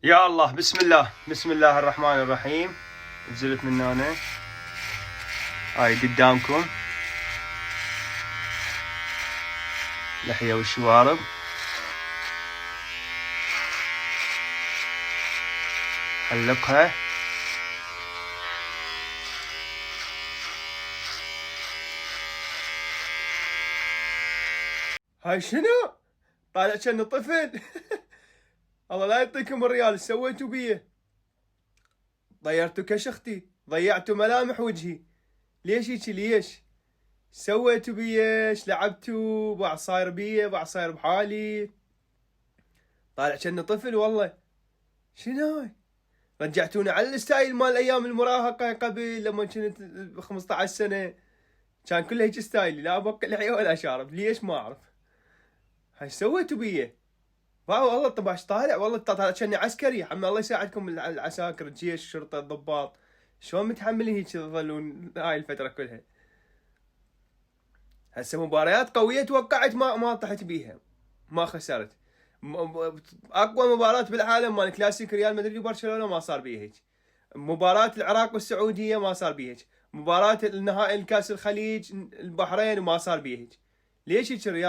يا الله، بسم الله، بسم الله الرحمن الرحيم. نزلت من هنا، هاي قدامكم لحية والشوارب. حلقها. هاي شنو؟ طالع كأنه طفل. الله لا يعطيكم الريال، ايش سويتوا بيه؟ طيرتوا كشختي، ضيعتوا ملامح وجهي. ليش هيك؟ ليش؟ سويتوا بيه؟ ايش لعبتوا؟ باع صاير بيه، باع صاير بحالي. طالع كأنه طفل والله. شنو هاي؟ رجعتونا على الستايل مال ايام المراهقه قبل، لما كنت ب 15 سنه. كان كله هيك ستايلي، لا ابقى لحيه ولا شارب. ليش؟ ما اعرف. هاي سويتوا بيه؟ والله الطباش طالع، والله طالع كأني عسكري. عمي الله يساعدكم العساكر، الجيش، الشرطه، الضباط. شلون متحملين هيك تظلون هاي الفتره كلها؟ هسه مباريات قويه توقعت، ما طحت بيها، ما خسرت. اقوى مباراه بالعالم مال كلاسيك ريال مدريد وبرشلونه ما صار بيها هيك. مباراة العراق والسعودية ما صار بيها هيك. مباراة النهائي الكاس الخليج البحرين وما صار بيها هيك. ليش هيك الريال؟